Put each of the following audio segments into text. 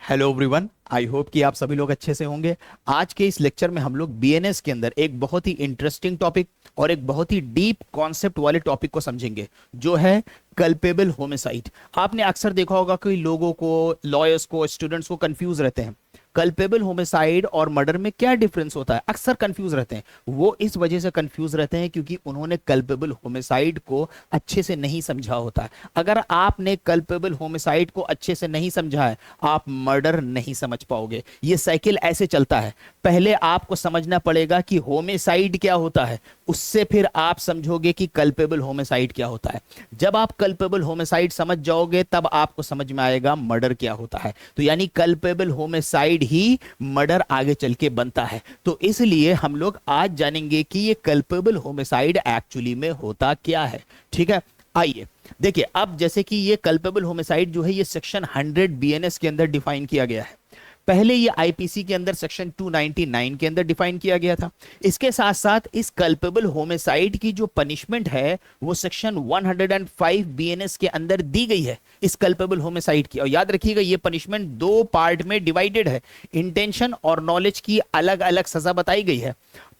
Hello everyone, I hope कि आप सभी लोग अच्छे से होंगे। आज के इस लेक्चर में हम लोग बीएनएस के अंदर एक बहुत ही इंटरेस्टिंग टॉपिक और एक बहुत ही डीप कॉन्सेप्ट वाले टॉपिक को समझेंगे, जो है कल्पेबल होमिसाइड। आपने अक्सर देखा होगा कि लोगों को, लॉयर्स को, स्टूडेंट्स को कंफ्यूज रहते हैं कल्पेबल होमिसाइड और मर्डर में क्या डिफरेंस होता है। अक्सर कंफ्यूज रहते हैं। वो इस वजह से कंफ्यूज रहते हैं क्योंकि उन्होंने कल्पेबल होमिसाइड को अच्छे से नहीं समझा होता है। अगर आपने कल्पेबल होमिसाइड को अच्छे से नहीं समझा है, आप मर्डर नहीं समझ पाओगे। ये साइकिल ऐसे चलता है। पहले आपको समझना पड़ेगा कि होमिसाइड क्या होता है, उससे फिर आप समझोगे कि कल्पेबल होमिसाइड क्या होता है। जब आप कल्पेबल होमिसाइड समझ जाओगे तब आपको समझ में आएगा मर्डर क्या होता है। तो यानी कल्पेबल होमिसाइड ही मर्डर आगे चल के बनता है। तो इसलिए हम लोग आज जानेंगे कि ये कल्पेबल होमिसाइड एक्चुअली में होता क्या है। ठीक है, आइए देखिए। अब जैसे कि ये कल्पेबल होमिसाइड जो है, ये सेक्शन 100 बीएनएस के अंदर डिफाइन किया गया है। पहले ये आईपीसी के अंदर सेक्शन 299 के अंदर डिफाइन किया गया था। इसके साथ साथ इस कल्पेबल होमिसाइड की जो पनिशमेंट है वो सेक्शन 105 बीएनएस के अंदर दी गई है इस कल्पेबल होमिसाइड की। और याद रखिएगा, ये पनिशमेंट दो पार्ट में डिवाइडेड है। इंटेंशन और नॉलेज की अलग अलग सजा बताई गई है।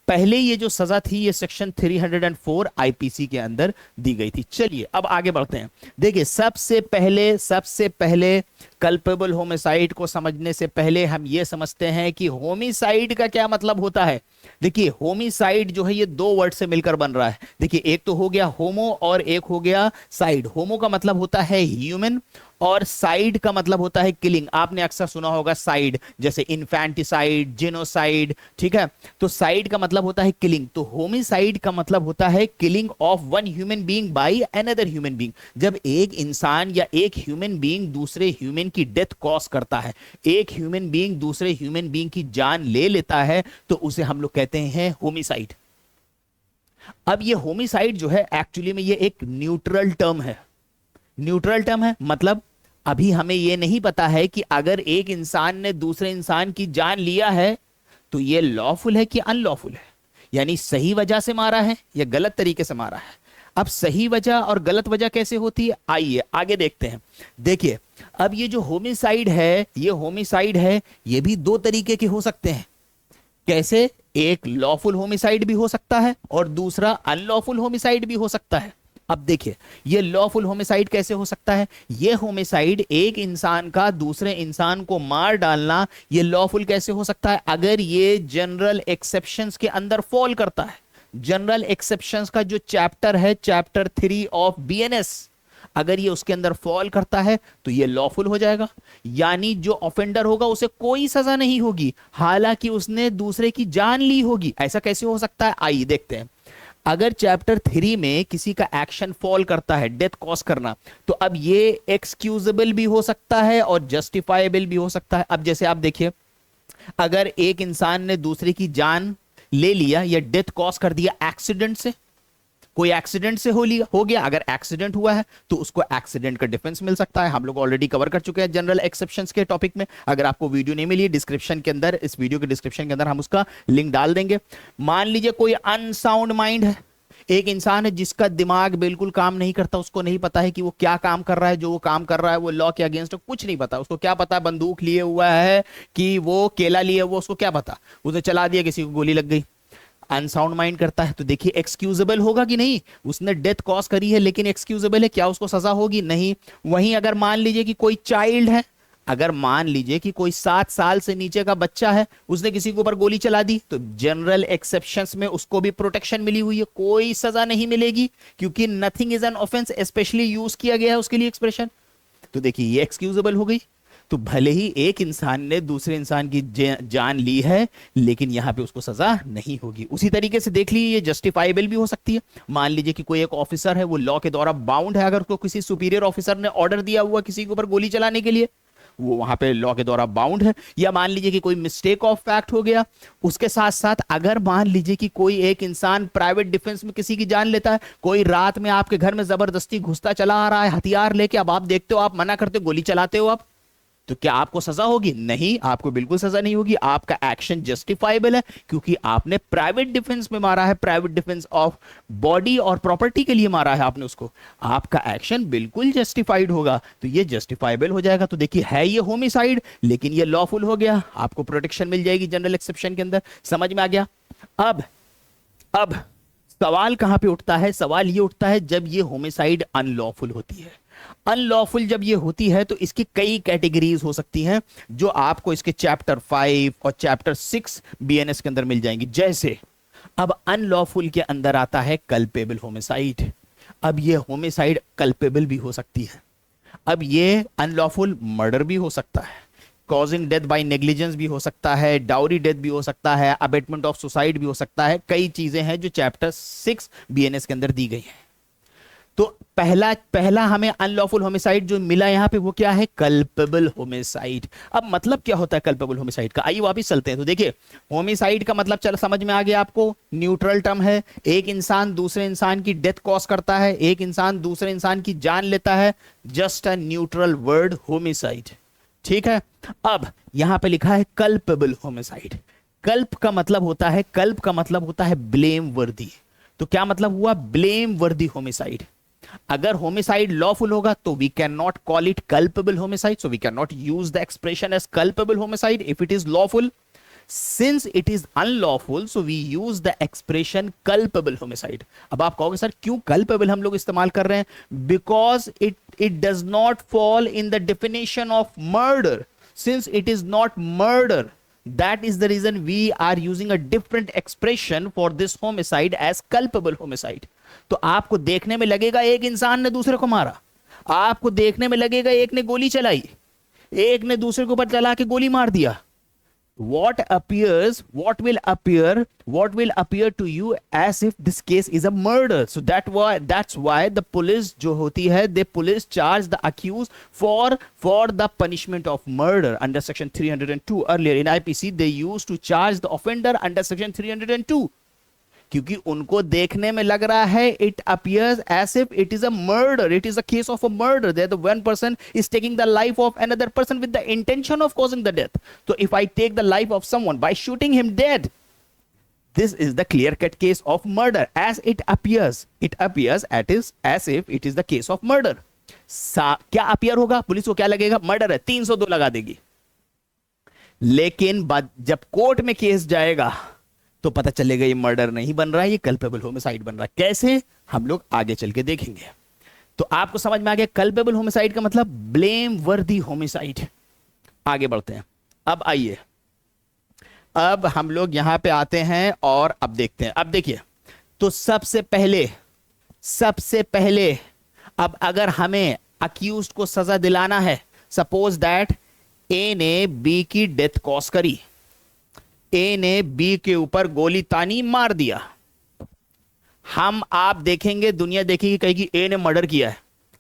पहले ये जो सजा थी ये सेक्शन 304 आईपीसी के अंदर दी गई थी। चलिए अब आगे बढ़ते हैं। देखिए, सबसे पहले कल्पेबल होमिसाइड को समझने से पहले हम ये समझते हैं कि होमिसाइड का क्या मतलब होता है। देखिए, होमिसाइड जो है ये दो वर्ड से मिलकर बन रहा है। देखिए, एक तो हो गया होमो और एक हो गया साइड। होमो का मतलब होता है ह्यूमन और साइड का मतलब होता है किलिंग। आपने अक्सर सुना होगा साइड, जैसे इन्फेंटिसाइड, जेनोसाइड। ठीक है, तो साइड का मतलब होता है किलिंग। तो होमिसाइड का मतलब होता है killing of one human being by another human being. जब एक इंसान या एक ह्यूमन बीइंग दूसरे ह्यूमन की डेथ कॉज करता है, एक ह्यूमन बीइंग दूसरे ह्यूमन बीइंग की जान ले लेता है, तो उसे हम लोग कहते हैं होमिसाइड। अब ये होमिसाइड जो है एक्चुअली में ये एक न्यूट्रल टर्म है। न्यूट्रल टर्म है मतलब अभी हमें यह नहीं पता है कि अगर एक इंसान ने दूसरे इंसान की जान लिया है तो यह लॉफुल है कि अनलॉफुल है, यानी सही वजह से मारा है या गलत तरीके से मारा है। अब सही वजह और गलत वजह कैसे होती है, आइए आगे देखते हैं। देखिए, अब ये जो होमिसाइड है, ये होमिसाइड है, ये भी दो तरीके के हो सकते हैं। कैसे? एक लॉफुल होमिसाइड भी हो सकता है और दूसरा अनलॉफुल होमिसाइड भी हो सकता है। अब देखिए, ये लॉफुल होमिसाइड कैसे हो सकता है। ये होमिसाइड, एक इंसान का दूसरे इंसान को मार डालना, ये लॉफुल कैसे हो सकता है, अगर ये जनरल एक्सेप्शंस के अंदर फॉल करता है। जनरल एक्सेप्शंस का जो चैप्टर है, चैप्टर 3 ऑफ बीएनएस, अगर ये उसके अंदर फॉल करता है तो ये लॉफुल हो जाएगा। यानी जो ऑफेंडर होगा उसे कोई सजा नहीं होगी, हालांकि उसने दूसरे की जान ली होगी। ऐसा कैसे हो सकता है, आइए देखते हैं। अगर चैप्टर 3 में किसी का एक्शन फॉल करता है, डेथ कॉज करना, तो अब ये एक्सक्यूजेबल भी हो सकता है और जस्टिफाइबल भी हो सकता है। अब जैसे आप देखिए, अगर एक इंसान ने दूसरे की जान ले लिया या डेथ कॉज कर दिया एक्सीडेंट से, कोई एक्सीडेंट से हो गया, अगर एक्सीडेंट हुआ है तो उसको एक्सीडेंट का डिफेंस मिल सकता है। हम लोग ऑलरेडी कवर कर चुके हैं जनरल एक्सेप्शंस के टॉपिक में। अगर आपको वीडियो नहीं मिली, डिस्क्रिप्शन के अंदर, इस वीडियो के डिस्क्रिप्शन के अंदर हम उसका लिंक डाल देंगे। मान लीजिए कोई अनसाउंड माइंड है, एक इंसान है जिसका दिमाग बिल्कुल काम नहीं करता, उसको नहीं पता है कि वो क्या काम कर रहा है, जो वो काम कर रहा है वो लॉ के अगेंस्ट, कुछ नहीं पता उसको। क्या पता बंदूक लिए हुआ है कि वो केला लिए हुआ, उसको क्या पता, उसे चला दिया, किसी को गोली लग गई। अनसाउंड माइंड करता है तो देखिए एक्सक्यूजेबल होगा कि नहीं। उसने डेथ कॉज करी है लेकिन एक्सक्यूजेबल है, क्या उसको सजा होगी? नहीं। वहीं अगर मान लीजिए कि कोई चाइल्ड है, अगर मान लीजिए कि कोई 7 साल से नीचे का बच्चा है, उसने किसी के ऊपर गोली चला दी, तो जनरल एक्सेप्शंस में उसको भी प्रोटेक्शन मिली हुई है, कोई सजा नहीं मिलेगी, क्योंकि nothing is an offence specially use किया गया है उसके लिए एक्सप्रेशन। तो देखिए ये एक्सक्यूजेबल हो गई। तो भले ही एक इंसान ने दूसरे इंसान की जान ली है, लेकिन यहां पे उसको सजा नहीं होगी। उसी तरीके से देख लीजिए, ये जस्टिफाइबल भी हो सकती है। मान लीजिए कि कोई एक ऑफिसर है, वो लॉ के द्वारा बाउंड है, अगर उसको किसी सुपीरियर ऑफिसर ने ऑर्डर दिया हुआ किसी के ऊपर गोली चलाने के लिए, वो वहां पे लॉ के द्वारा बाउंड है। या मान लीजिए कि कोई मिस्टेक ऑफ फैक्ट हो गया। उसके साथ साथ अगर मान लीजिए कि कोई एक इंसान प्राइवेट डिफेंस में किसी की जान लेता है, कोई रात में आपके घर में जबरदस्ती घुसता चला आ रहा है हथियार लेके, अब आप देखते हो, आप मना करते हो, गोली चलाते हो आप, तो क्या आपको सजा होगी? नहीं, आपको बिल्कुल सजा नहीं होगी। आपका एक्शन जस्टिफाइबल है क्योंकि आपने प्राइवेट डिफेंस में मारा है, प्राइवेट डिफेंस ऑफ बॉडी और प्रॉपर्टी के लिए मारा है आपने उसको। आपका एक्शन बिल्कुल जस्टिफाइड होगा, तो ये जस्टिफाइबल हो जाएगा। तो देखिए है ये होमिसाइड, लेकिन ये लॉफुल हो गया, आपको प्रोटेक्शन मिल जाएगी जनरल एक्सेप्शन के अंदर। समझ में आ गया? अब सवाल कहां पे उठता है? सवाल ये उठता है जब ये होमिसाइड अनलॉफुल होती है। अनलॉफुल जब ये होती है तो इसकी कई कैटेगरीज हो सकती हैं जो आपको इसके चैप्टर 5 और चैप्टर 6 बीएनएस के अंदर मिल जाएंगी। जैसे अब अनलॉफुल के अंदर आता है कल्पेबल होमिसाइड। अब ये होमिसाइड कल्पेबल भी हो सकती है। अब ये अनलॉफुल मर्डर भी हो सकता है, कॉजिंग डेथ बाय नेग्लिजेंस भी हो सकता है, डाउरी डेथ भी हो सकता है, अबेटमेंट ऑफ सुसाइड भी हो सकता है। कई चीजें हैं जो चैप्टर 6 बीएनएस के अंदर दी गई हैं। तो पहला हमें अनलॉफुल होमिसाइड जो मिला यहां पे वो क्या है? Culpable homicide. अब मतलब क्या होता है कल्पेबल होमिसाइड का? आइए वापस चलते हैं। तो देखिए होमिसाइड का मतलब चल समझ में आ गया आपको, न्यूट्रल टर्म है। एक इंसान दूसरे इंसान की डेथ कॉज करता है, एक इंसान दूसरे इंसान की जान लेता है। Just a neutral word homicide, ठीक है। अब यहां पे लिखा है कल्पेबल होमिसाइड। कल्प का मतलब होता है ब्लेम वर्दी। तो क्या मतलब हुआ? ब्लेम वर्दी होमिसाइड। अगर होमिसाइड लॉफुल होगा तो we can not call it culpable homicide, so we can not use the expression as culpable homicide if it is lawful. Since it is unlawful so we use the expression culpable homicide. अब आप कहोगे sir क्यों culpable हम लोग इस्तेमाल कर रहे हैं? Because it does not fall in the definition of murder. Since it is not murder, that is the reason we are using a different expression for this homicide as culpable homicide. तो आपको देखने में लगेगा एक इंसान ने दूसरे को मारा, आपको देखने में लगेगा एक ने गोली चलाई, एक ने दूसरे के ऊपर चला के गोली मार दिया। what will appear to you as if this case is a murder. So that's why the police जो होती है, the police charge the accused for the punishment of murder under section 302. Earlier in IPC they used to charge the offender under section 302 क्योंकि उनको देखने में लग रहा है it appears as if it is a murder, it is a case of a murder, that the one person is taking the life of another person with the intention of causing the death. So if I take the life of someone by shooting him dead, this is the clear cut case of murder as it appears as if it is the case of murder. क्या appear होगा? Police को क्या लगेगा? Murder है, 302 लगा देगी। लेकिन जब कोर्ट में केस जाएगा तो पता चलेगा ये मर्डर नहीं बन रहा है, ये कल्पेबल होमिसाइड बन रहा है। कैसे? हम लोग आगे चल के देखेंगे। तो आपको समझ में आ गया कल्पेबल होमिसाइड का मतलब ब्लेम वर्दी होमिसाइड। आगे बढ़ते हैं। अब आइए, अब हम लोग यहां पे आते हैं और अब देखते हैं। अब देखिए, तो सबसे पहले अब अगर हमें अक्यूज्ड को सजा दिलाना है, सपोज दैट ए ने बी की डेथ कॉज करी, ए ने बी के ऊपर गोली तानी मार दिया। हम आप देखेंगे, दुनिया देखेगी, कहेगी ए ने मर्डर किया है,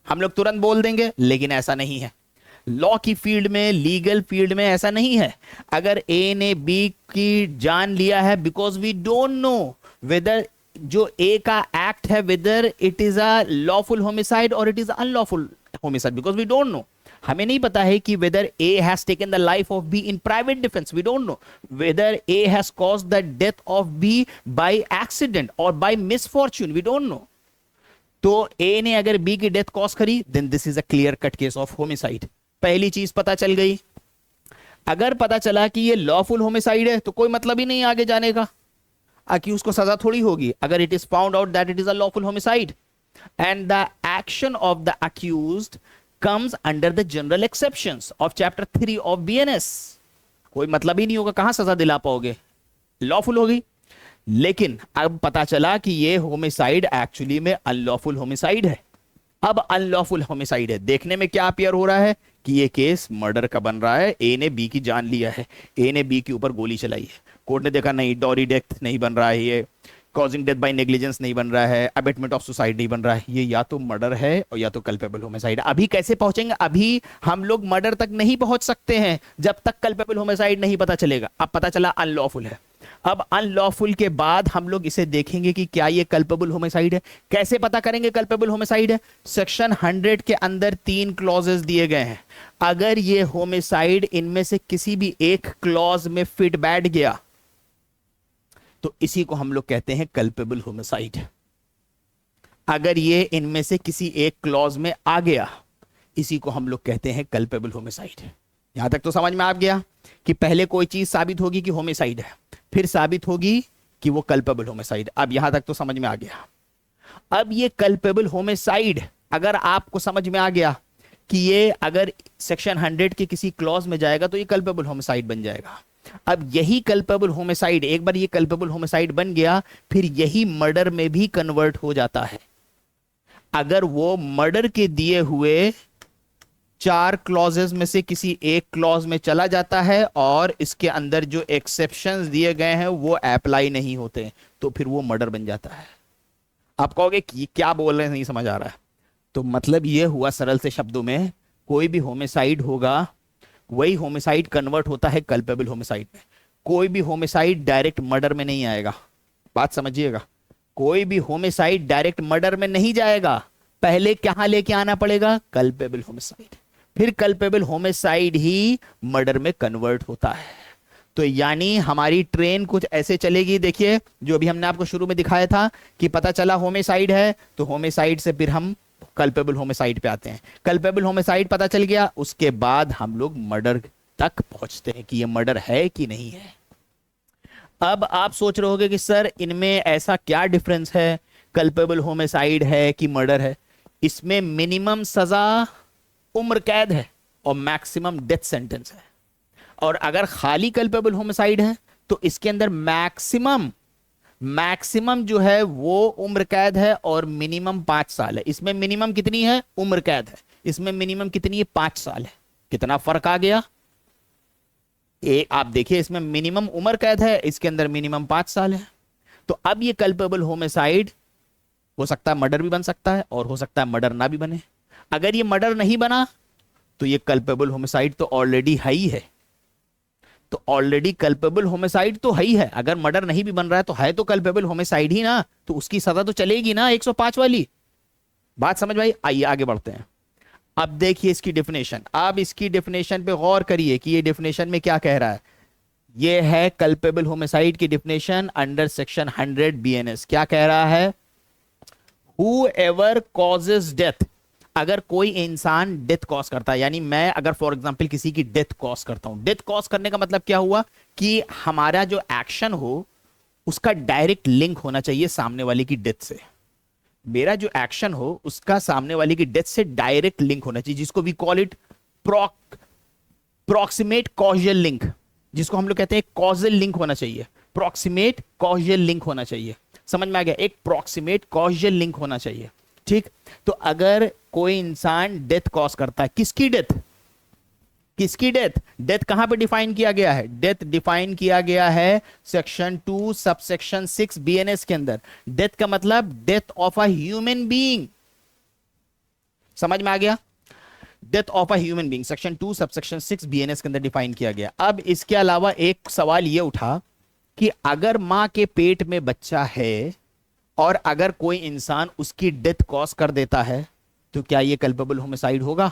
हम लोग तुरंत बोल देंगे, लेकिन ऐसा नहीं है। लॉ की फील्ड में, लीगल फील्ड में ऐसा नहीं है। अगर ए ने बी की जान लिया है, because we don't know whether जो ए का एक्ट है whether it is a lawful homicide और it is unlawful homicide, because we don't know. हमें नहीं पता है कि whether A has taken the life of B in private defence, we don't know whether A has caused the death of B by accident और by misfortune, we don't know. तो A ने अगर B की death cause करी, then this is a clear cut case of homicide. पहली चीज पता चल गई। अगर पता चला कि ये लॉफुल होमिसाइड है तो कोई मतलब ही नहीं आगे जाने का, अक्यूज को सजा थोड़ी होगी अगर it is found out that it is a lawful homicide. And the action of the accused comes under the general exceptions of chapter 3 of BNS. कोई मतलब ही नहीं होगा, कहां सजा दिला पाओगे, लॉफुल होगी। लेकिन अब पता चला कि ये होमिसाइड एक्चुअली में अनलॉफुल होमिसाइड है। अब अनलॉफुल होमिसाइड है, देखने में क्या अपीयर हो रहा है कि ये केस मर्डर का बन रहा है। ए ने बी की जान लिया है, ए ने बी के ऊपर गोली चलाई है, कोर्ट ने देखा नहीं, डॉरी डेथ नहीं बन रहा है, ये कॉजिंग डेथ बाय नेग्लिजेंस नहीं बन रहा है, अबेटमेंट ऑफ सुसाइड नहीं बन रहा है, ये या तो मर्डर है और या तो कल्पेबल होमिसाइड। अभी कैसे पहुंचेंगे? अभी हम लोग मर्डर तक नहीं पहुंच सकते हैं जब तक कल्पेबल होमिसाइड नहीं पता चलेगा। अब पता चला अनलॉफुल है। अब अनलॉफुल के बाद हम लोग इसे देखेंगे कि क्या ये कल्पेबल होमिसाइड है। कैसे पता करेंगे कल्पेबल होमिसाइड है? सेक्शन 100 के अंदर 3 क्लॉजेस दिए गए हैं। अगर ये होमिसाइड इनमें से किसी भी एक क्लॉज में फिट बैठ गया तो इसी को हम लोग कहते हैं कल्पेबल होमिसाइड। अगर ये इनमें से किसी एक क्लॉज में आ गया, इसी को हम लोग कहते हैं कल्पेबल होमिसाइड। यहां तक तो समझ में आ गया कि पहले कोई चीज साबित होगी कि होमिसाइड है, फिर साबित होगी कि वो कल्पेबल होमिसाइड। अब यहां तक तो समझ में आ गया। अब ये कल्पेबल होमिसाइड अगर आपको समझ में आ गया कि ये अगर सेक्शन 100 के किसी क्लॉज में जाएगा तो ये कल्पेबल होमिसाइड बन जाएगा। अब यही कल्पेबल होमिसाइड, एक बार ये कल्पेबल होमिसाइड बन गया, फिर यही मर्डर में भी कन्वर्ट हो जाता है। अगर वो मर्डर के दिए हुए 4 क्लॉजेस में से किसी एक क्लॉज में चला जाता है और इसके अंदर जो एक्सेप्शंस दिए गए हैं वो अप्लाई नहीं होते, तो फिर वो मर्डर बन जाता है। आप कहोगे कि क्या बोल रहे हैं, नहीं समझ आ रहा है। तो मतलब ये हुआ सरल से शब्दों में, कोई भी होमिसाइड होगा वही होमिसाइड कन्वर्ट होता है कल्पेबल होमिसाइड में। कोई भी होमिसाइड डायरेक्ट मर्डर में नहीं आएगा, बात समझिएगा। कोई भी होमिसाइड डायरेक्ट मर्डर में नहीं जाएगा, पहले कहां लेके आना पड़ेगा? Culpable homicide. फिर कल्पेबल होमिसाइड ही मर्डर में कन्वर्ट होता है। तो यानी हमारी ट्रेन कुछ ऐसे चलेगी, देखिए जो अभी हमने आपको शुरू में दिखाया था कि पता चला होमिसाइड है, तो होमिसाइड से फिर हम कल्पेबल होमिसाइड पे आते हैं। कल्पेबल होमिसाइड पता चल गया, उसके बाद हम लोग मर्डर तक पहुंचते हैं कि ये मर्डर है कि नहीं है। अब आप सोच रहे होगे कि सर इनमें ऐसा क्या डिफरेंस है, कल्पेबल होमिसाइड है कि मर्डर है? इसमें मिनिमम सजा उम्र कैद है और मैक्सिमम डेथ सेंटेंस है। और अगर खाली कल्पेबल होमिसाइड है तो इसके अंदर मैक्सिमम जो है वो उम्र कैद है और मिनिमम 5 साल है। इसमें मिनिमम कितनी है? उम्र कैद है। इसमें मिनिमम कितनी है? 5 साल है। कितना फर्क आ गया? आप देखिए, इसमें मिनिमम उम्र कैद है, इसके अंदर मिनिमम 5 साल है। तो अब ये कल्पेबल होमिसाइड हो सकता है मर्डर भी बन सकता है और हो सकता है मर्डर ना भी बने। अगर ये मर्डर नहीं बना तो ये कल्पेबल होमिसाइड तो ऑलरेडी है ही है। तो ऑलरेडी कल्पेबल होमिसाइड तो है ही है। अगर मर्डर नहीं भी बन रहा है तो है तो कल्पेबल होमिसाइड ही ना, तो उसकी सजा तो चलेगी ना 105 वाली। बात समझ में आई? आइए आगे बढ़ते हैं। अब देखिए इसकी डेफिनेशन। अब इसकी डेफिनेशन पे गौर करिए कि ये डेफिनेशन में क्या कह रहा है। ये है कल्पेबल होमिसाइड की डेफिनेशन अंडर सेक्शन 100 BNS। क्या कह रहा है? Whoever causes death, अगर कोई इंसान डेथ कॉज करता है, यानी मैं अगर फॉर एग्जांपल किसी की डेथ कॉज करता हूं। डेथ कॉज करने का मतलब क्या हुआ कि हमारा जो एक्शन हो उसका डायरेक्ट लिंक होना चाहिए सामने वाले की डेथ से। मेरा जो एक्शन हो उसका सामने वाले की डेथ से डायरेक्ट लिंक होना चाहिए, जिसको we call it proximate causal link, जिसको हम लोग कहते हैं कॉजल लिंक होना चाहिए। प्रॉक्सिमेट कॉजल लिंक होना चाहिए। समझ में आ गया? एक प्रॉक्सिमेट कॉजल लिंक होना चाहिए। ठीक, तो अगर कोई इंसान डेथ कॉज करता है, किसकी डेथ? किसकी डेथ? डेथ कहां पे डिफाइन किया गया है? डेथ डिफाइन किया गया है सेक्शन 2 सबसेक्शन 6 BNS के अंदर। डेथ का मतलब death of a human being. समझ में आ गया? Death of a human being section 2 subsection 6 BNS के अंदर डिफाइन किया गया। अब इसके अलावा एक सवाल यह उठा कि अगर मां के पेट में बच्चा है और अगर कोई इंसान उसकी डेथ कॉज कर देता है तो क्या यह कल्पेबल होमिसाइड होगा?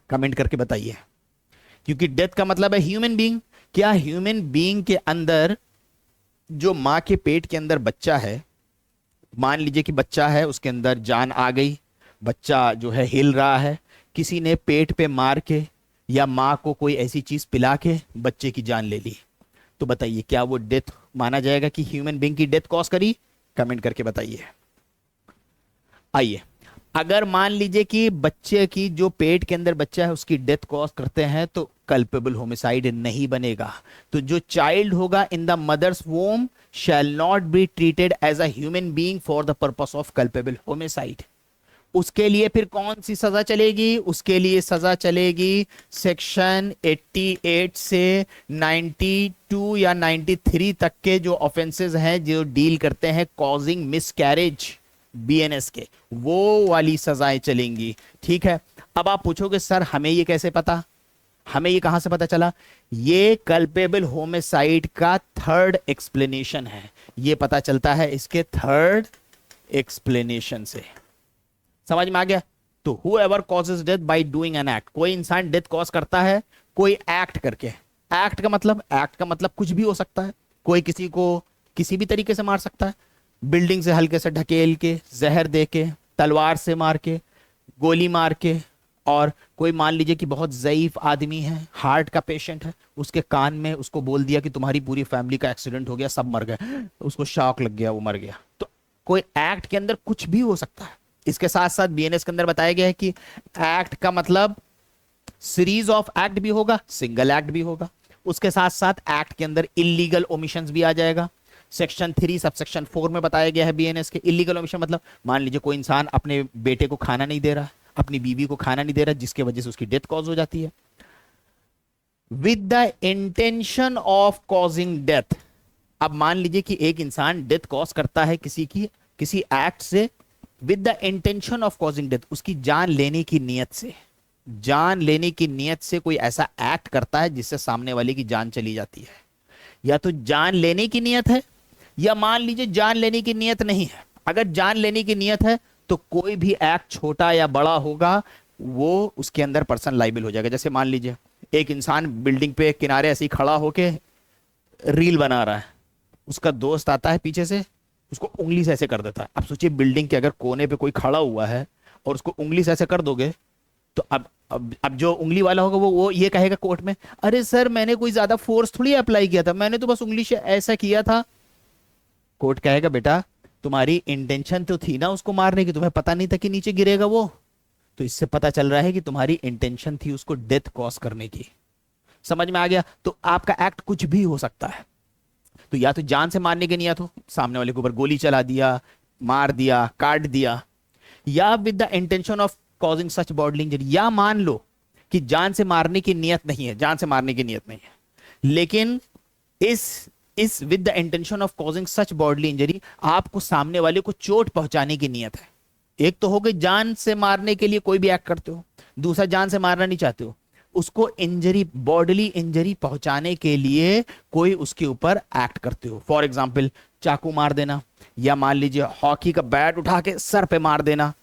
कमेंट करके बताइए। क्योंकि डेथ का मतलब है ह्यूमन बीइंग। क्या ह्यूमन बीइंग के अंदर जो मां के पेट के अंदर बच्चा है, मान लीजिए कि बच्चा है, उसके अंदर जान आ गई, बच्चा जो है हिल रहा है, किसी ने पेट पे मार के या मां को कोई ऐसी चीज पिला के बच्चे की जान ले ली, तो बताइए क्या वो डेथ माना जाएगा कि ह्यूमन बीइंग की डेथ कॉज करी? कमेंट करके बताइए। आइए, अगर मान लीजिए कि बच्चे की जो पेट के अंदर बच्चा है उसकी डेथ कॉज करते हैं तो कल्पेबल होमिसाइड नहीं बनेगा। तो जो चाइल्ड होगा in the mother's womb shall not be treated as a human being for the purpose of culpable homicide. उसके लिए फिर कौन सी सजा चलेगी? उसके लिए सजा चलेगी सेक्शन 88 से 92 या 93 तक के जो ऑफेंसेस हैं जो डील करते हैं कॉजिंग मिसकैरेज BNS के, वो वाली सजाएं चलेंगी। ठीक है। अब आप पूछोगे सर हमें ये कैसे पता? हमें ये कहां से पता चला? ये कल्पेबल होमिसाइड का थर्ड एक्सप्लेनेशन है। ये पता चलता है इसके थर्ड एक्सप्लेनेशन से। समझ में आ गया? तो whoever causes death by doing an act, कोई इंसान डेथ कॉज करता है कोई एक्ट करके। एक्ट का मतलब कुछ भी हो सकता है। कोई किसी को किसी भी तरीके से मार सकता है, बिल्डिंग से हल्के से ढकेल के, जहर दे के, तलवार से मार के, गोली मार के। और कोई मान लीजिए कि बहुत ज़ईफ आदमी है, हार्ट का पेशेंट है, उसके कान में उसको बोल दिया कि तुम्हारी पूरी फैमिली का एक्सीडेंट हो गया, सब मर गए, उसको शॉक लग गया, वो मर गया। तो कोई एक्ट के अंदर कुछ भी हो सकता है। इसके साथ साथ बीएनएस के अंदर बताया गया है कि एक्ट का मतलब सीरीज ऑफ एक्ट भी होगा, सिंगल एक्ट भी होगा। उसके साथ साथ एक्ट के अंदर इलीगल ओमिशंस भी आ जाएगा। सेक्शन 3 सबसेक्शन 4 में बताया गया है बीएनएस के इलीगल ओमिशन मतलब मान लीजिए कोई इंसान अपने बेटे को खाना नहीं दे रहा, अपनी बीवी को खाना नहीं दे रहा, जिसके वजह से उसकी डेथ कॉज हो जाती है with the intention of causing death. अब मान लीजिए कि एक इंसान डेथ कॉज करता है किसी एक्ट से with the intention of causing death, उसकी जान लेने की नियत से, जान लेने की नियत से कोई ऐसा एक्ट करता है जिससे सामने वाले की जान चली जाती है। या तो जान लेने की नियत है, या मान लीजिए जान लेने की नियत नहीं है। अगर जान लेने की नियत है तो कोई भी एक्ट छोटा या बड़ा होगा, वो उसके अंदर पर्सन लाइबल हो जाएगा। जैसे मान लीजिए एक इंसान बिल्डिंग पे किनारे ऐसे ही खड़ा होके रील बना रहा है, उसका दोस्त आता है पीछे से, उसको उंगली से ऐसे कर देता है। अब सोचिए बिल्डिंग के अगर कोने पे कोई खड़ा हुआ है और उसको उंगली से ऐसे कर दोगे, तो अब जो उंगली वाला होगा वो ये कहेगा कोर्ट में, अरे सर मैंने कोई ज्यादा फोर्स थोड़ी अप्लाई किया था, मैंने तो बस उंगली से ऐसा किया था। कोर्ट कहेगा बेटा तुम्हारी इंटेंशन तो थी ना उसको मारने की, तुम्हें पता नहीं था कि नीचे गिरेगा वो। तो इससे पता चल रहा है कि तुम्हारी इंटेंशन थी उसको डेथ कॉज करने की। समझ में आ गया? तो आपका एक्ट कुछ भी हो सकता है। तो या तो जान से मारने की नियत हो, सामने वाले के ऊपर गोली चला दिया, मार दिया, काट दिया, या with the intention of causing such bodily injury, या मान लो कि जान से मारने की नियत नहीं है, जान से मारने की नियत नहीं है, लेकिन इस with the intention of causing such bodily injury, आपको सामने वाले को चोट पहुंचाने की नियत है। एक तो हो गई जान से मारने के लिए कोई भी एक्ट करते हो, दूसरा जान से मारना नहीं चाहते हो, उसको इंजरी, बॉडली इंजरी पहुंचाने के लिए कोई उसके ऊपर एक्ट करते हो। फॉर एग्जाम्पल चाकू मार देना, या मान लीजिए हॉकी का बैट उठा के सर पे मार देना,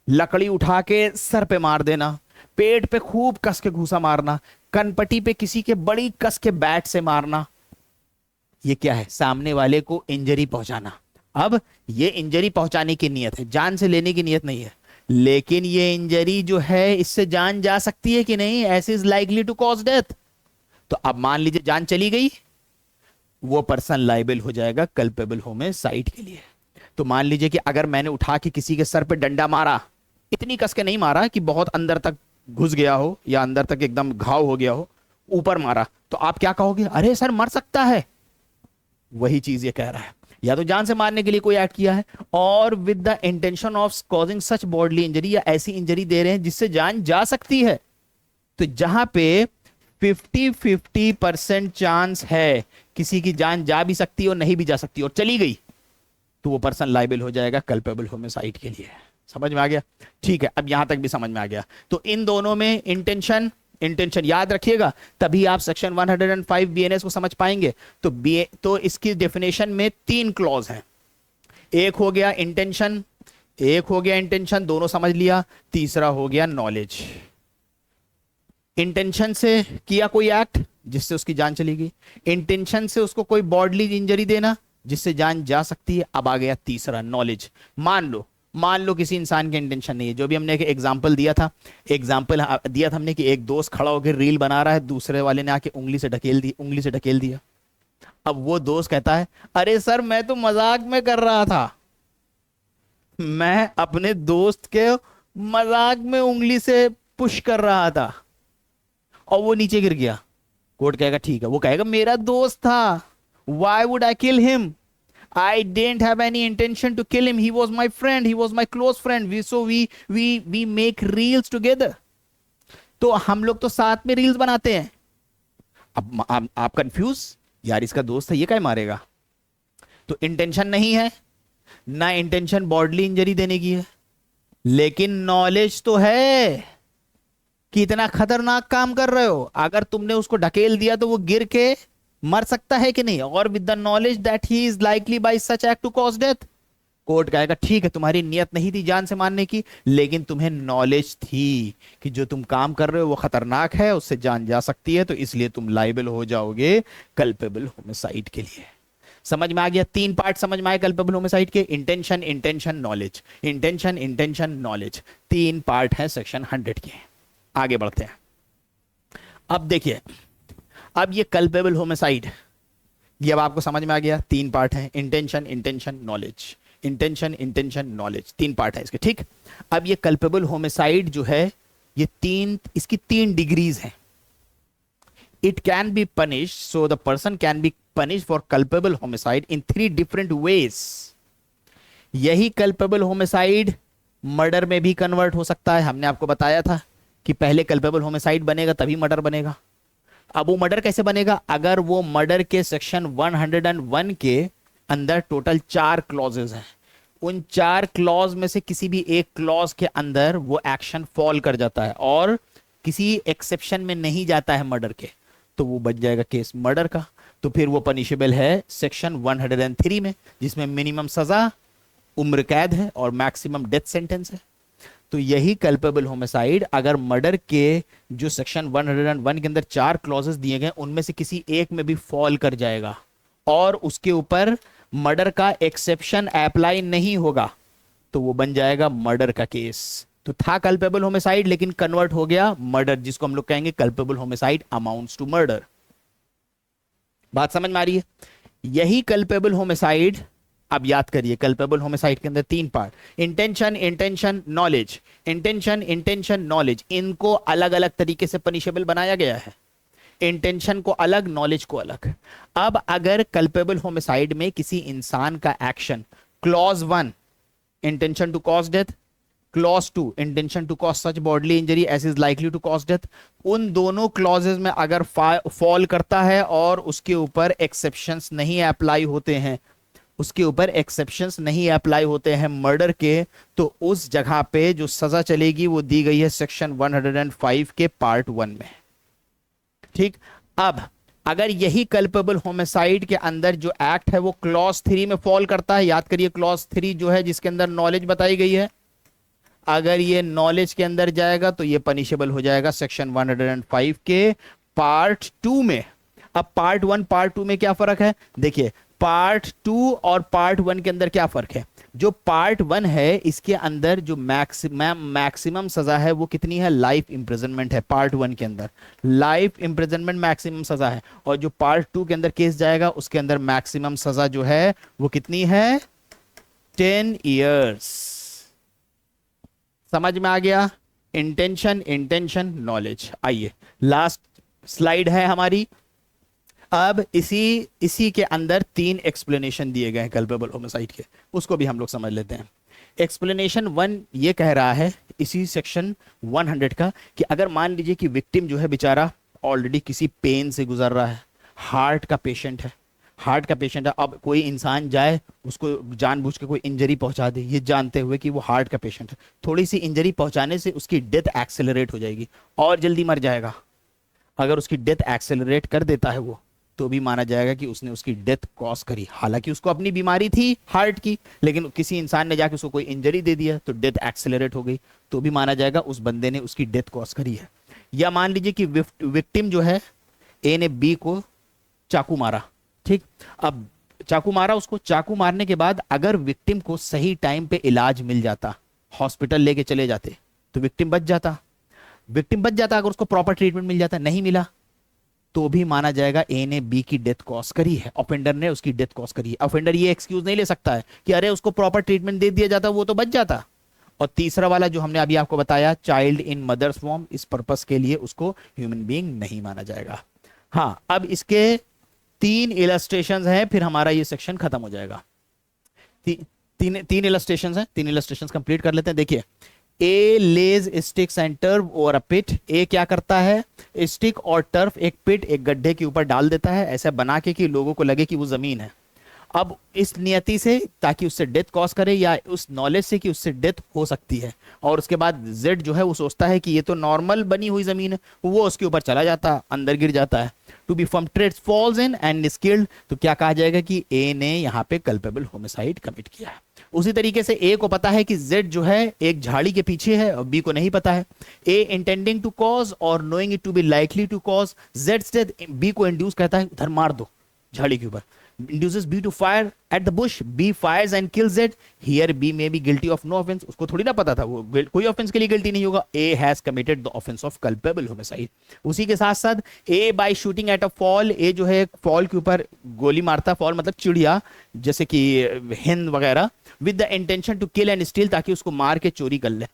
लकड़ी उठा के सर पे मार देना, पेट पे खूब कस के घूसा मारना, कनपटी पे किसी के बड़ी कस के बैट से मारना। ये क्या है? सामने वाले को इंजरी पहुंचाना। अब ये इंजरी पहुंचाने की नियत है, जान से लेने की नियत नहीं है, लेकिन ये इंजरी जो है इससे जान जा सकती है कि नहीं, ऐसे is likely to cause death. तो अब मान लीजिए जान चली गई, वो पर्सन लाइबल हो जाएगा कल्पेबल होमिसाइड के लिए। तो मान लीजिए कि अगर मैंने उठा के किसी के सर पे डंडा मारा, इतनी कस के नहीं मारा कि बहुत अंदर तक घुस गया हो या अंदर तक एकदम घाव हो गया हो, ऊपर मारा, तो आप क्या कहोगे? अरे सर मर सकता है। वही चीज ये कह रहा है, या तो जान से मारने के लिए कोई एक्ट किया है और with the intention of causing such bodily injury, या ऐसी इंजरी दे रहे हैं जिससे जान जा सकती है। तो जहां पे 50-50% चांस है किसी की जान जा भी सकती है और नहीं भी जा सकती और चली गई, तो वो पर्सन लाइबल हो जाएगा कल्पेबल होमिसाइड के लिए। समझ में आ गया? ठीक है, अब यहां तक भी समझ में आ गया। तो इन दोनों में इंटेंशन याद रखिएगा, तभी आप सेक्शन 105 बीएनएस को समझ पाएंगे। तो इसकी डेफिनेशन में 3 क्लॉज हैं। एक हो गया इंटेंशन, दोनों समझ लिया। तीसरा हो गया नॉलेज। इंटेंशन से किया कोई एक्ट जिससे उसकी जान चली गई, इंटेंशन से उसको कोई बॉडली इंजरी देना जिससे जान जा सकती है। अब आ गया तीसरा नॉलेज। मान लो किसी इंसान की इंटेंशन नहीं है, जो भी हमने एग्जांपल दिया था हमने कि एक दोस्त खड़ा होकर रील बना रहा है, दूसरे वाले ने आके उंगली से ढकेल दिया। अब वो दोस्त कहता है, अरे सर मैं तो मजाक में कर रहा था, मैं अपने दोस्त के मजाक में उंगली से पुश कर रहा था और वो नीचे गिर गया। कोर्ट कहेगा ठीक है, वो कहेगा मेरा दोस्त था, why would I kill him, I didn't have any intention to kill him. He was my friend. He was my close friend. We make reels together. तो हम लोग तो साथ में रील्स बनाते हैं। अब आप कंफ्यूज, यार इसका दोस्त है ये क्या मारेगा। तो इंटेंशन नहीं है ना, इंटेंशन बॉडली इंजरी देने की है, लेकिन नॉलेज तो है कितना खतरनाक काम कर रहे हो, अगर तुमने उसको ढकेल दिया तो वो गिर के मर सकता है कि नहीं, और with the knowledge that he is likely by such act to cause death. Court कहेगा ठीक है तुम्हारी नियत नहीं थी जान से मारने की, लेकिन तुम्हें नॉलेज थी कि जो तुम काम कर रहे हो वो खतरनाक है, उससे जान जा सकती है, तो इसलिए तुम लाइबल हो जाओगे कल्पेबल होमिसाइड के लिए। समझ में आ गया? तीन पार्ट समझ में आए कल्पेबल होमिसाइड के, intention, intention, knowledge, intention, intention, knowledge, तीन पार्ट है सेक्शन 100 के। आगे बढ़ते हैं। अब देखिए, अब ये कल्पेबल होमिसाइड, ये अब आपको समझ में आ गया, तीन पार्ट है, intention, intention, knowledge, intention, intention, knowledge, तीन पार्ट है इसके, ठीक। अब ये कल्पेबल होमिसाइड जो है, ये तीन, इसकी तीन डिग्रीज हैं। It can be punish, so the person can be punish for culpable homicide in 3 different ways. यही कल्पेबल होमिसाइड मर्डर में भी कन्वर्ट हो सकता है। हमने आपको बताया था कि पहले कल्पेबल होमिसाइड बनेगा तभी मर्डर बनेगा। अब वो मर्डर कैसे बनेगा? अगर वो मर्डर के सेक्शन 101 के अंदर टोटल 4 क्लॉजेज हैं, उन 4 क्लॉज में से किसी भी एक क्लॉज के अंदर वो एक्शन फॉल कर जाता है और किसी एक्सेप्शन में नहीं जाता है मर्डर के, तो वो बच जाएगा केस मर्डर का। तो फिर वो पनिशेबल है सेक्शन 103 में, जिसमें मिनिमम सजा उम्र कैद है और मैक्सिमम डेथ सेंटेंस है। तो यही कल्पेबल होमिसाइड अगर मर्डर के जो सेक्शन 101 के अंदर 4 क्लॉजेस दिए गए उनमें से किसी एक में भी फॉल कर जाएगा और उसके ऊपर मर्डर का एक्सेप्शन अप्लाई नहीं होगा, तो वो बन जाएगा मर्डर का केस। तो था कल्पेबल होमिसाइड लेकिन कन्वर्ट हो गया मर्डर, जिसको हम लोग कहेंगे culpable homicide amounts to murder. बात समझ में आ रही है? यही कल्पेबल होमिसाइड, अब याद करिए कल्पेबल होमिसाइड के अंदर 3 part, intention, intention, knowledge, intention, intention, knowledge, इनको अलग अलग तरीके से पनिशेबल बनाया गया है। इंटेंशन को अलग, नॉलेज को अलग। अब अगर कल्पेबल होमिसाइड में किसी इंसान का action clause 1 intention to cause death, clause 2 intention to cause such bodily injury as is likely to cause death, उन दोनों क्लॉजेस में अगर फॉल करता है और उसके ऊपर एक्सेप्शंस नहीं अप्लाई होते हैं, उसके ऊपर एक्सेप्शंस नहीं अप्लाई होते हैं मर्डर के, तो उस जगह पे जो सजा चलेगी वो दी गई है सेक्शन 105 के पार्ट 1 में, ठीक। अब अगर यही कल्पेबल होमिसाइड के अंदर जो एक्ट है वो क्लॉज 3 में फॉल करता है, याद करिए क्लॉज 3 जो है जिसके अंदर नॉलेज बताई गई है, अगर ये नॉलेज के अंदर जाएगा तो ये पनिशेबल हो जाएगा सेक्शन 105 के पार्ट 2 में। अब पार्ट 1 पार्ट 2 में क्या फर्क है? देखिए पार्ट 2 और पार्ट 1 के अंदर क्या फर्क है। जो पार्ट 1 है इसके अंदर जो मैक्सिमम सजा है वो कितनी है? लाइफ इंप्रिजनमेंट है। पार्ट 1 के अंदर लाइफ इंप्रिजनमेंट मैक्सिमम सजा है, और जो पार्ट 2 के अंदर केस जाएगा उसके अंदर मैक्सिमम सजा जो है वो कितनी है? 10 इयर्स। समझ में आ गया? Intention, intention, knowledge. आइए लास्ट स्लाइड है हमारी। अब इसी के अंदर 3 एक्सप्लेनेशन दिए गए हैं कल्पेबल होमिसाइड के, उसको भी हम लोग समझ लेते हैं। एक्सप्लेनेशन 1 ये कह रहा है इसी सेक्शन 100 का कि अगर मान लीजिए कि विक्टिम जो है बेचारा ऑलरेडी किसी पेन से गुजर रहा है, हार्ट का पेशेंट है, हार्ट का पेशेंट है, अब कोई इंसान जाए उसको जानबूझ के कोई इंजरी पहुंचा दे, ये जानते हुए कि वो हार्ट का पेशेंट है, थोड़ी सी इंजरी पहुंचाने से उसकी डेथ एक्सेलरेट हो जाएगी और जल्दी मर जाएगा। अगर उसकी डेथ एक्सेलरेट कर देता है वो, तो भी माना जाएगा कि उसने उसकी डेथ कॉज करी। हालांकि उसको अपनी बीमारी थी हार्ट की, लेकिन किसी इंसान ने जाके उसको कोई इंजरी दे दिया तो डेथ एक्सेलरेट हो गई, तो भी माना जाएगा उस बंदे ने उसकी डेथ कॉज करी है। या मान लीजिए कि विक्टिम जो है, ए ने बी को चाकू मारा, ठीक। अब चाकू मारा उसको, चाकू मारने के बाद अगर विक्टिम को सही टाइम पे इलाज मिल जाता, हॉस्पिटल लेके चले जाते, तो विक्टिम बच जाता। विक्टिम बच जाता अगर उसको प्रॉपर ट्रीटमेंट मिल जाता। नहीं मिला तो भी माना जाएगा ए ने बी की डेथ कॉज करी है, ऑफेंडर ने उसकी डेथ कॉज करी है। ऑफेंडर ये एक्सक्यूज नहीं ले सकता है कि अरे उसको प्रॉपर ट्रीटमेंट दे दिया जाता वो तो बच जाता। और तीसरा वाला जो हमने अभी आपको बताया, चाइल्ड इन मदर्स वॉर्म, इस पर्पस के लिए उसको ह्यूमन बीइंग नहीं माना जाएगा। हाँ, अब इसके 3 इलस्ट्रेशंस हैं, फिर हमारा ये सेक्शन खत्म हो जाएगा। तीन इलस्ट्रेशंस हैं, 3 इलस्ट्रेशंस कंप्लीट कर लेते हैं। देखिए, ए लेज स्टिक्स एंड टर्फ और अ पिट। ए क्या करता है? स्टिक और टर्फ, एक पिट, एक गड्ढे के ऊपर डाल देता है, ऐसा बना के कि लोगों को लगे कि वो जमीन है। अब इस नियति से ताकि उससे डेथ कॉज करे, या उस नॉलेज से कि उससे डेथ हो सकती है, और उसके बाद जेड जो है वो सोचता है कि ये तो नॉर्मल बनी हुई जमीन है, वो उसके ऊपर चला जाता है, अंदर गिर जाता है। To be from trades falls in and skilled, तो क्या कहा जाएगा कि ए ने यहाँ पे कल्पेबल होमिसाइड कमिट किया है। उसी तरीके से ए को पता है कि जेड जो है एक झाड़ी के पीछे है और बी को नहीं पता है। ए इंटेंडिंग टू कॉज और knowing it to be likely to cause जेड्स डेथ, बी को इंड्यूस कहता है उधर मार दो झाड़ी के ऊपर, induces B to fire at the bush. B fires and kills it. Here B may be guilty of no offense. उसको थोड़ी ना पता था, वो कोई ऑफेंस के लिए गिल्टी नहीं होगा। A has committed the offense of culpable homicide. उसी के साथ साथ A by shooting at a fall, A जो है फॉल के ऊपर गोली मारता, फॉल मतलब चिड़िया जैसे कि हिंद वगैरह, with the intention to kill and steal, ताकि उसको मार के चोरी कर ले।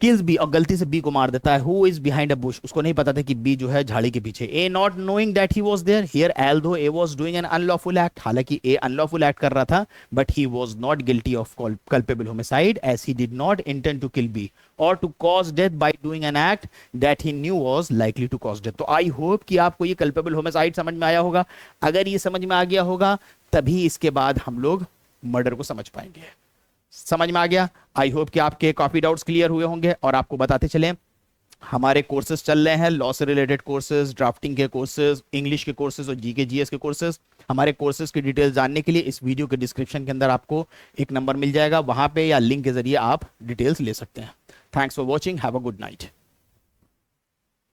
किल्स बी, और गलती से बी को मार देता है। Who is behind a bush, उसको नहीं पता था कि बी जो है झाड़ी के पीछे। A not knowing that he was there here although A was doing an unlawful act, हालांकि ए अनलॉफुल एक्ट कर रहा था, but he was not guilty of culpable homicide as he did not intend to kill B or to cause death by doing an act that he knew was likely to cause death। तो I hope कि आपको ये culpable homicide समझ में आया होगा। अगर ये समझ में आ गया होगा तभी इसके बाद हम लोग मर्डर को समझ पाएंगे। समझ में आ गया? आई होप कि आपके काफी डाउट्स क्लियर हुए होंगे। और आपको बताते चलें, हमारे कोर्सेज चल रहे हैं, लॉ से रिलेटेड कोर्सेज, ड्राफ्टिंग के कोर्सेज, इंग्लिश के कोर्सेज और जीके जीएस के कोर्सेज। हमारे कोर्सेज की डिटेल्स जानने के लिए इस वीडियो के डिस्क्रिप्शन के अंदर आपको एक नंबर मिल जाएगा, वहां पे या लिंक के जरिए आप डिटेल्स ले सकते हैं। Thanks for watching, have a good night.